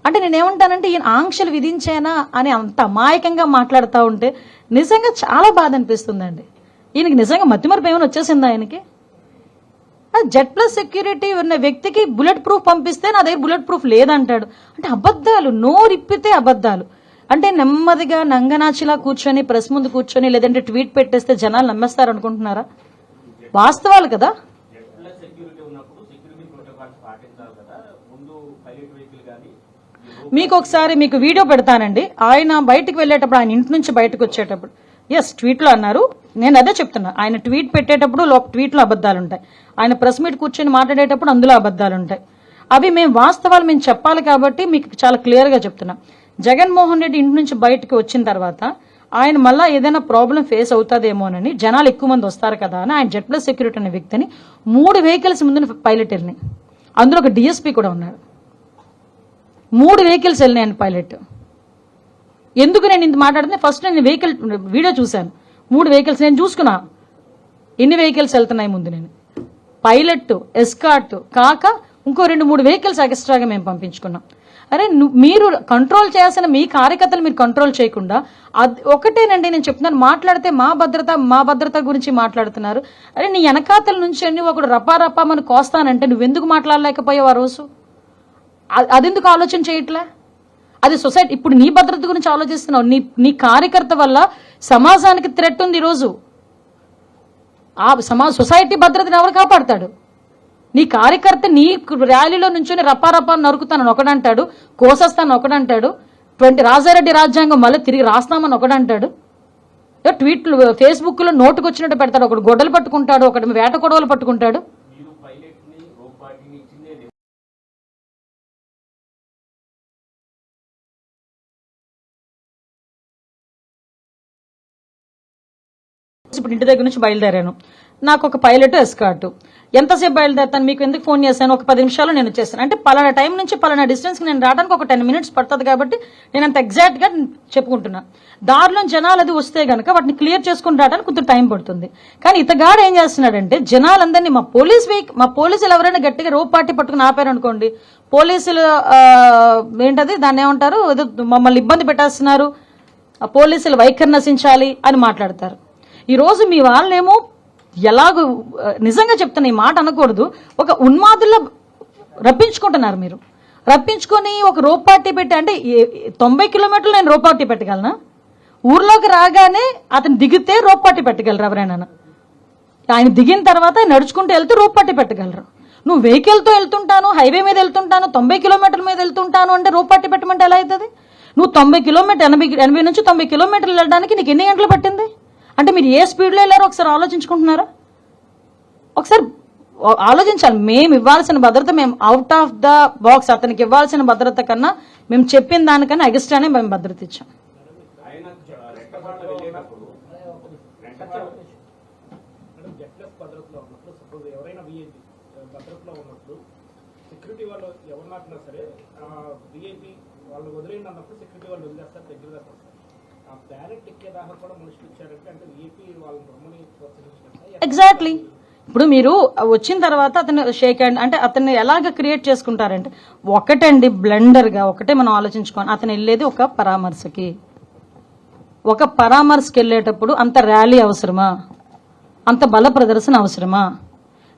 అంటే నేనేమంటానంటే ఈయన ఆంక్షలు విధించేనా అని అంత అమాయకంగా మాట్లాడుతూ ఉంటే నిజంగా చాలా బాధ అనిపిస్తుందండి. ఈయనకి నిజంగా మతిమరుపు ఏమైనా వచ్చేసిందా ఆయనకి? జెడ్ ప్లస్ సెక్యూరిటీ ఉన్న వ్యక్తికి బుల్లెట్ ప్రూఫ్ పంపిస్తే నా దగ్గర బుల్లెట్ ప్రూఫ్ లేదంటాడు. అంటే అబద్ధాలు, నోరిప్పితే అబద్ధాలు. అంటే నెమ్మదిగా నంగనాచిలా కూర్చొని ప్రెస్ ముందు కూర్చొని లేదంటే ట్వీట్ పెట్టేస్తే జనాలు నమ్మేస్తారు అనుకుంటున్నారా? వాస్తవాలు కదా. మీకు ఒకసారి మీకు వీడియో పెడతానండి. ఆయన బయటకు వెళ్ళేటప్పుడు, ఆయన ఇంటి నుంచి బయటకు వచ్చేటప్పుడు, ఎస్ ట్వీట్లో అన్నారు, నేను అదే చెప్తున్నా. ఆయన ట్వీట్ పెట్టేటప్పుడు ట్వీట్లో అబద్ధాలు ఉంటాయి, ఆయన ప్రెస్ మీట్ కూర్చొని మాట్లాడేటప్పుడు అందులో అబద్ధాలు ఉంటాయి. అవి మేము వాస్తవాలు మేము చెప్పాలి కాబట్టి మీకు చాలా క్లియర్గా చెప్తున్నా. జగన్మోహన్ రెడ్డి ఇంటి నుంచి బయటకు వచ్చిన తర్వాత ఆయన మళ్ళీ ఏదైనా ప్రాబ్లం ఫేస్ అవుతుందేమోనని, జనాలు ఎక్కువ మంది వస్తారు కదా అని ఆయన జెడ్ ప్లస్ సెక్యూరిటీ అనే వ్యక్తిని 3 వెహికల్స్ ముందు పైలట్ వెళ్ళినాయి. అందులో ఒక డిఎస్పీ కూడా ఉన్నాడు. 3 వెహికల్స్ వెళ్ళినాయని పైలట్. ఎందుకు నేను ఇంత మాట్లాడుతున్నా? ఫస్ట్ నేను వెహికల్ వీడియో చూశాను. 3 వెహికల్స్ నేను చూసుకున్నా ఎన్ని వెహికల్స్ వెళ్తున్నాయి ముందు. నేను పైలట్, ఎస్కార్ట్ కాక ఇంకో 2-3 వెహికల్స్ ఎక్స్ట్రాగా మేము పంపించుకున్నాం. అరే మీరు కంట్రోల్ చేయాల్సిన మీ కార్యకర్తలు మీరు కంట్రోల్ చేయకుండా, ఒకటేనండి నేను చెప్తున్నాను, మాట్లాడితే మా భద్రత గురించి మాట్లాడుతున్నారు. అరే నీ వెనకాతల నుంచి ఒకడు రపా మనం కోస్తానంటే నువ్వెందుకు మాట్లాడలేకపోయావు ఆ రోజు? అదెందుకు ఆలోచన చేయట్లే? అది సొసైటీ. ఇప్పుడు నీ భద్రత గురించి ఆలోచిస్తున్నావు. నీ కార్యకర్త వల్ల సమాజానికి థ్రెట్ ఉంది ఈరోజు. ఆ సొసైటీ భద్రతను ఎవరు కాపాడతాడు? నీ కార్యకర్త నీ ర్యాలీలో నుంచొని రపా నరుకుతానని ఒకడంటాడు, కోసేస్తాను ఒకడంటాడు, రాజారెడ్డి రాజ్యాంగం మళ్ళీ తిరిగి రాస్తామని ఒకడంటాడు, ట్వీట్లు ఫేస్బుక్లో నోటుకు వచ్చినట్టు పెడతాడు, ఒకడు గొడ్డలు పట్టుకుంటాడు, ఒకటి వేట కొడవలు పట్టుకుంటాడు. ఇప్పుడు ఇంటి దగ్గర నుంచి బయలుదేరాను. నాకు ఒక పైలట్, ఎస్కార్ట్. ఎంతసేపు బయలుదేరుతాను? మీకు ఎందుకు ఫోన్ చేశాను? ఒక 10 నిమిషాలు నేను వచ్చేస్తాను. అంటే పలానా టైం నుంచి పలానా డిస్టెన్స్కి నేను రావడానికి ఒక 10 మినిట్స్ పడుతుంది కాబట్టి నేను అంత ఎగ్జాక్ట్గా చెప్పుకుంటున్నా. దారిలో జనాలు అది వస్తే గనక వాటిని క్లియర్ చేసుకుని రావడానికి కొంత టైం పడుతుంది. కానీ ఇతగాడు ఏం చేస్తున్నాడంటే జనాలందరినీ మా పోలీసులు ఎవరైనా గట్టిగా రోప్ పార్టీ పట్టుకుని ఆపారు అనుకోండి, పోలీసులు ఏంటది దాన్ని ఏమంటారు, మమ్మల్ని ఇబ్బంది పెట్టేస్తున్నారు, పోలీసులు వైఖరి నశించాలి అని మాట్లాడతారు. ఈరోజు మీ వాళ్ళేమో ఎలాగో నిజంగా చెప్తున్నా, ఈ మాట అనకూడదు, ఒక ఉన్మాదుల్లో రప్పించుకుంటున్నారు. మీరు రప్పించుకొని ఒక రోప్ పార్టీ పెట్టి, అంటే 90 కిలోమీటర్లు నేను రోప్ పార్టీ పెట్టగలనా? ఊర్లోకి రాగానే అతను దిగితే రోప్ పార్టీ పెట్టగలరు ఎవరైనా? ఆయన దిగిన తర్వాత నడుచుకుంటూ వెళ్తే రోప్ పార్టీ పెట్టగలరు. నువ్వు వెహికల్తో వెళ్తుంటాను, హైవే మీద వెళ్తుంటాను, 90 కిలోమీటర్ల మీద వెళ్తుంటాను అంటే రోప్ పార్టీ పెట్టమంటే ఎలా అవుతుంది? నువ్వు 90 కిలోమీటర్ 80 నుంచి 90 కిలోమీటర్లు వెళ్ళడానికి నీకు ఎన్ని గంటలు పట్టింది? అంటే మీరు ఏ స్పీడ్లో వెళ్ళారో ఒకసారి ఆలోచించుకుంటున్నారా? ఒకసారి ఆలోచించాలి. మేము ఇవ్వాల్సిన భద్రత, మేము అవుట్ ఆఫ్ ద బాక్స్ అతనికి ఇవ్వాల్సిన భద్రత కన్నా మేము చెప్పిన దానికన్నా ఎగస్ట్రానే మేము భద్రత ఇచ్చాం. ఎగ్జాక్ట్లీ. ఇప్పుడు మీరు వచ్చిన తర్వాత అతను షేక్ హ్యాండ్ అంటే అతన్ని ఎలాగ క్రియేట్ చేసుకుంటారంటే, ఒకటండి బ్లెండర్గా ఒకటే మనం ఆలోచించుకోవాలి. అతను వెళ్ళేది ఒక పరామర్శకి వెళ్ళేటప్పుడు అంత ర్యాలీ అవసరమా? అంత బల ప్రదర్శన అవసరమా?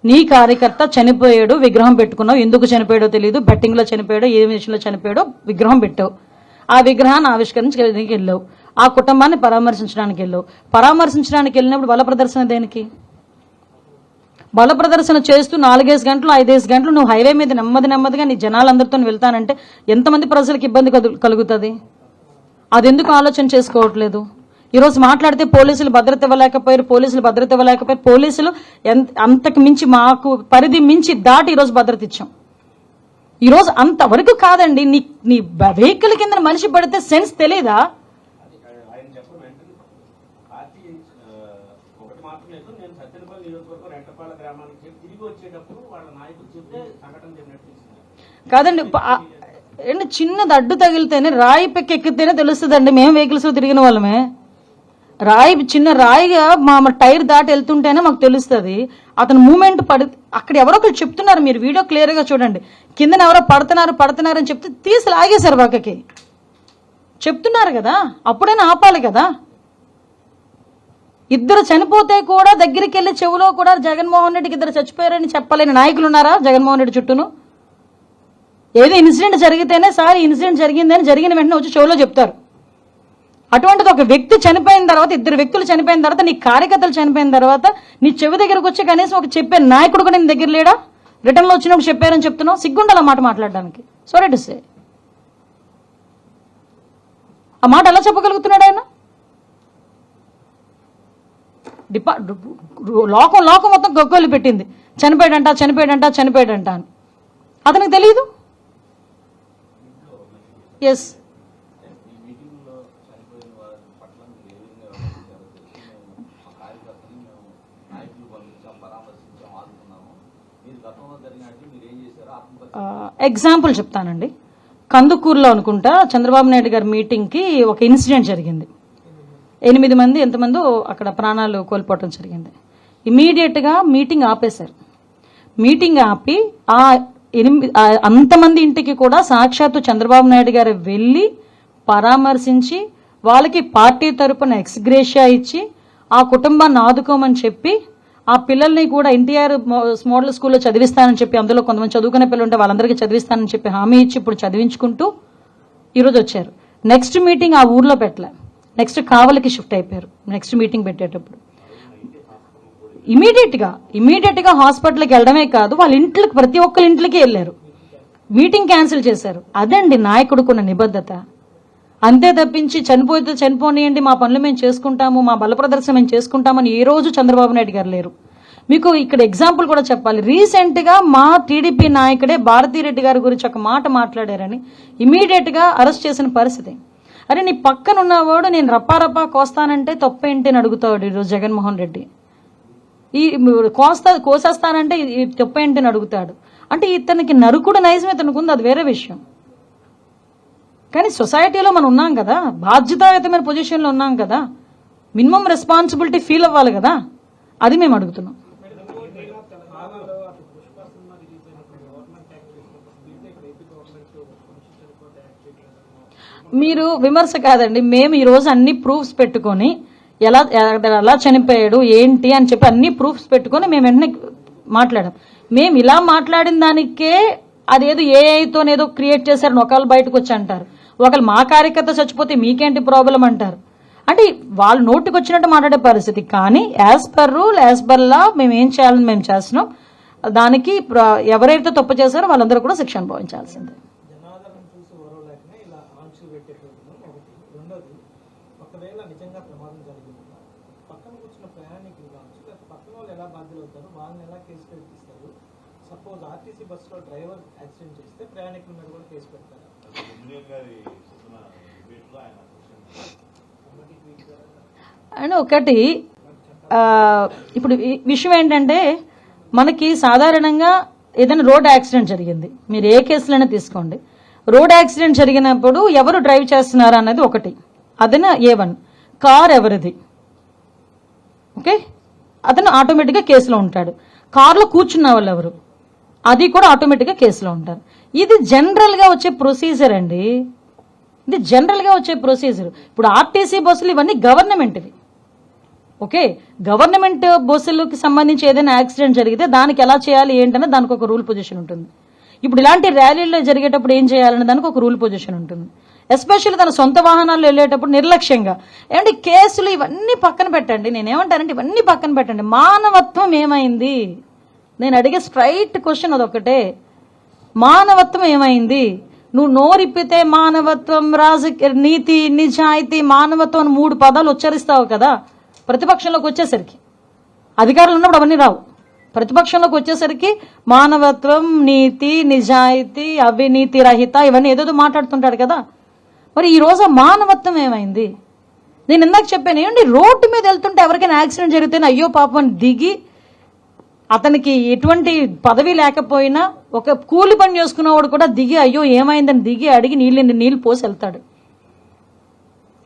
నీ కార్యకర్త చనిపోయాడు, విగ్రహం పెట్టుకున్నావు, ఎందుకు చనిపోయాడో తెలియదు, బెట్టింగ్లో చనిపోయాడో ఏ విషయంలో చనిపోయాడో విగ్రహం పెట్టావు, ఆ విగ్రహాన్ని ఆవిష్కరించడానికి వెళ్ళావు, ఆ కుటుంబాన్ని పరామర్శించడానికి వెళ్ళినప్పుడు బల ప్రదర్శన దేనికి? బల ప్రదర్శన చేస్తూ 4-5 గంటలు 5 గంటలు నువ్వు హైవే మీద నెమ్మదిగా నీ జనాలందరితో వెళ్తానంటే ఎంతమంది ప్రజలకు ఇబ్బంది కలుగుతుంది? అది ఎందుకు ఆలోచన చేసుకోవట్లేదు? ఈరోజు మాట్లాడితే పోలీసులు భద్రత ఇవ్వలేకపోయారు, పోలీసులు అంతకు మించి మాకు పరిధి మించి దాటి ఈరోజు భద్రత ఇచ్చాం. ఈరోజు అంతవరకు కాదండి, నీ వెహికల్ కింద మనిషి పడితే సెన్స్ తెలియదా? కాదండి, చిన్నది అడ్డు తగిలితేనే రాయి ఎక్కితేనే తెలుస్తుందండి. మేము వెహికల్స్ తిరిగిన వాళ్ళమే, చిన్న రాయిగా మా టైర్ దాటి వెళ్తుంటేనే మాకు తెలుస్తుంది. అతను మూమెంట్ అక్కడ ఎవరో ఒకరు చెప్తున్నారు, మీరు వీడియో క్లియర్గా చూడండి, కిందన ఎవరో పడుతున్నారు అని చెప్తే తీసి లాగేశారు పక్కకి. చెప్తున్నారు కదా, అప్పుడైనా ఆపాలి కదా. ఇద్దరు చనిపోతే కూడా దగ్గరికి వెళ్ళి చెవులో కూడా జగన్మోహన్ రెడ్డికి ఇద్దరు చచ్చిపోయారని చెప్పలేని నాయకులు ఉన్నారా జగన్మోహన్ రెడ్డి చుట్టూను? ఏదో ఇన్సిడెంట్ జరిగితేనే సార్ ఇన్సిడెంట్ జరిగిందని జరిగిన వెంటనే వచ్చి చెవులో చెప్తారు. అటువంటిది ఒక వ్యక్తి చనిపోయిన తర్వాత, ఇద్దరు వ్యక్తులు చనిపోయిన తర్వాత, నీ కార్యకర్తలు చనిపోయిన తర్వాత నీ చెవి దగ్గరకు వచ్చి కనీసం ఒక చెప్పే నాయకుడు కూడా నీ దగ్గర లేడా? రిటర్న్లో వచ్చినప్పుడు చెప్పారని చెప్తున్నావు, సిగ్గుండాలి ఆ మాట మాట్లాడడానికి. సారీ టు సే, ఆ మాట ఎలా చెప్పగలుగుతున్నాడు ఆయన? లోకం మొత్తం గొగ్గోలు పెట్టింది, చనిపోయాడంట అని. అతనికి తెలియదు. ఎస్, ఎగ్జాంపుల్ చెప్తానండి. కందుకూరులో అనుకుంటా చంద్రబాబు నాయుడు గారి మీటింగ్కి ఒక ఇన్సిడెంట్ జరిగింది. 8 మంది ఎంతమందో అక్కడ ప్రాణాలు కోల్పోవటం జరిగింది. ఇమీడియట్గా మీటింగ్ ఆపేశారు. మీటింగ్ ఆపి అంతమంది ఇంటికి కూడా సాక్షాత్తు చంద్రబాబు నాయుడు గారు వెళ్ళి పరామర్శించి వాళ్ళకి పార్టీ తరపున ఎక్స్గ్రేషియా ఇచ్చి ఆ కుటుంబాన్ని ఆదుకోమని చెప్పి ఆ పిల్లల్ని కూడా ఎన్టీఆర్ మోడల్ స్కూల్లో చదివిస్తానని చెప్పి, అందులో కొంతమంది చదువుకునే పిల్లలు ఉంటే వాళ్ళందరికీ చదివిస్తానని చెప్పి హామీ ఇచ్చి ఇప్పుడు చదివించుకుంటూ ఈరోజు వచ్చారు. నెక్స్ట్ మీటింగ్ ఆ ఊర్లో పెట్టలే, నెక్స్ట్ కావలికి షిఫ్ట్ అయిపోయారు. నెక్స్ట్ మీటింగ్ పెట్టేటప్పుడు ఇమీడియట్ గా హాస్పిటల్కి వెళ్ళడమే కాదు, వాళ్ళ ఇంట్లోకి ప్రతి ఒక్కరి ఇంట్లోకి వెళ్ళారు, మీటింగ్ క్యాన్సిల్ చేశారు. అదండి నాయకుడుకున్న నిబద్ధత. అంతే తప్పించి చనిపోతే చనిపోనియండి, మా పనులు మేము చేసుకుంటాము, మా బల ప్రదర్శన మేము చేసుకుంటామని ఏ రోజు చంద్రబాబు నాయుడు గారు లేరు. మీకు ఇక్కడ ఎగ్జాంపుల్ కూడా చెప్పాలి. రీసెంట్ గా మా టీడీపీ నాయకుడే భారతీరెడ్డి గారి గురించి ఒక మాట మాట్లాడారని ఇమీడియట్ గా అరెస్ట్ చేసిన పరిస్థితి. అరే నీ పక్కన ఉన్నవాడు నేను రప్పారప్పా కోస్తానంటే తప్పేంటి అని అడుగుతాడు ఈరోజు జగన్మోహన్ రెడ్డి. ఈ కోసేస్తానంటే తప్పేంటి అని అడుగుతాడు. అంటే ఇతనికి నరుకుడు నైజం ఇతనికి ఉంది, అది వేరే విషయం. కానీ సొసైటీలో మనం ఉన్నాం కదా, బాధ్యతాయుతమైన పొజిషన్లో ఉన్నాం కదా, మినిమం రెస్పాన్సిబిలిటీ ఫీల్ అవ్వాలి కదా, అది మేము అడుగుతున్నాం. మీరు విమర్శ కాదండి, మేము ఈరోజు అన్ని ప్రూఫ్స్ పెట్టుకొని ఎలా చనిపోయాడు ఏంటి అని చెప్పి అన్ని ప్రూఫ్స్ పెట్టుకొని మేము వెంటనే మాట్లాడాం. మేము ఇలా మాట్లాడిన దానికే అదేదో ఏఐతోనేదో క్రియేట్ చేశారని ఒకళ్ళు బయటకు వచ్చి అంటారు, ఒకళ్ళు మా కార్యకర్త చచ్చిపోతే మీకేంటి ప్రాబ్లం అంటారు. అంటే వాళ్ళు నోటికి వచ్చినట్టు మాట్లాడే పరిస్థితి. కానీ as per rule, as per law మేము ఏం చేయాలని మేము చేస్తున్నాం. దానికి ఎవరైతే తప్పు చేశారో వాళ్ళందరూ కూడా శిక్ష అనుభవించాల్సిందే. అండ్ ఒకటి ఇప్పుడు విషయం ఏంటంటే, మనకి సాధారణంగా ఏదైనా రోడ్ యాక్సిడెంట్ జరిగింది, మీరు ఏ కేసులైనా తీసుకోండి, రోడ్ యాక్సిడెంట్ జరిగినప్పుడు ఎవరు డ్రైవ్ చేస్తున్నారు అన్నది ఒకటి, అదన A1. కార్ ఎవరిది, ఓకే, అతను ఆటోమేటిక్గా కేసులో ఉంటాడు. కార్లో కూర్చున్న వాళ్ళు ఎవరు, అది కూడా ఆటోమేటిక్గా కేసులో ఉంటారు. ఇది జనరల్గా వచ్చే ప్రొసీజర్ అండి, ఇది జనరల్గా వచ్చే ప్రొసీజర్. ఇప్పుడు ఆర్టీసీ బస్సులు ఇవన్నీ గవర్నమెంట్వి, ఓకే, గవర్నమెంట్ బస్సులకు సంబంధించి ఏదైనా యాక్సిడెంట్ జరిగితే దానికి ఎలా చేయాలి ఏంటనే దానికి ఒక రూల్ పొజిషన్ ఉంటుంది. ఇప్పుడు ఇలాంటి ర్యాలీల్లో జరిగేటప్పుడు ఏం చేయాలనే దానికి ఒక రూల్ పొజిషన్ ఉంటుంది. ఎస్పెషల్లీ తన సొంత వాహనాల్లో వెళ్ళేటప్పుడు నిర్లక్ష్యంగా ఏమంటే కేసులు ఇవన్నీ పక్కన పెట్టండి. నేనేమంటానంటే ఇవన్నీ పక్కన పెట్టండి, మానవత్వం ఏమైంది? నేను అడిగే స్ట్రైట్ క్వశ్చన్ అదొకటే, మానవత్వం ఏమైంది? నువ్వు నోరిప్పితే మానవత్వం, రాజకీయ నీతి, నిజాయితీ, మానవత్వం 3 పదాలు ఉచ్చరిస్తావు కదా. ప్రతిపక్షంలోకి వచ్చేసరికి, అధికారులు ఉన్నప్పుడు అవన్నీ రావు. ప్రతిపక్షంలోకి వచ్చేసరికి మానవత్వం, నీతి, నిజాయితీ, అవినీతి రహిత ఇవన్నీ ఏదేదో మాట్లాడుతుంటాడు కదా. మరి ఈ రోజు మానవత్వం ఏమైంది? నేను ఇందాక చెప్పాను, ఏమండి రోడ్డు మీద వెళ్తుంటే ఎవరికైనా యాక్సిడెంట్ జరిగితేనే అయ్యో పాపం దిగి, అతనికి ఎటువంటి పదవి లేకపోయినా ఒక కూలి పని చేసుకున్నవాడు కూడా దిగి అయ్యో ఏమైందని దిగి అడిగి నీళ్ళు పోసి వెళ్తాడు.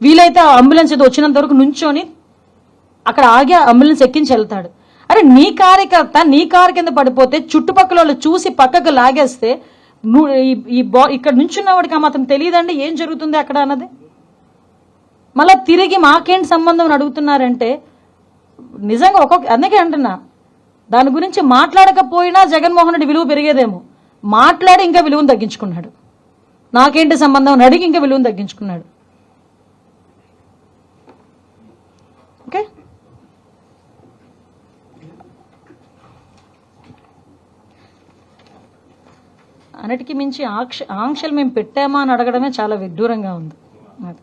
వీలైతే అంబులెన్స్ ఏదో వచ్చినంత వరకు నుంచొని అక్కడ ఆగి అంబులెన్స్ ఎక్కించి వెళ్తాడు. అరే నీ కార్యకర్త నీ కారు కింద పడిపోతే చుట్టుపక్కల వాళ్ళు చూసి పక్కకు లాగేస్తే ఇక్కడ నుంచున్నవాడికి మాత్రం తెలియదండి ఏం జరుగుతుంది అక్కడ అన్నది. మళ్ళీ తిరిగి మాకేంటి సంబంధం అని అడుగుతున్నారంటే నిజంగా అందుకే అంటున్నా, దాని గురించి మాట్లాడకపోయినా జగన్మోహన్ రెడ్డి విలువ పెరిగేదేమో. మాట్లాడి ఇంకా విలువను తగ్గించుకున్నాడు. నాకేంటి సంబంధం అని అడిగి ఇంకా విలువను తగ్గించుకున్నాడు. ఓకే, అన్నిటికీ మించి ఆంక్షలు మేము పెట్టామా అని అడగడమే చాలా విడ్డూరంగా ఉంది. అది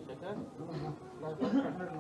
Second,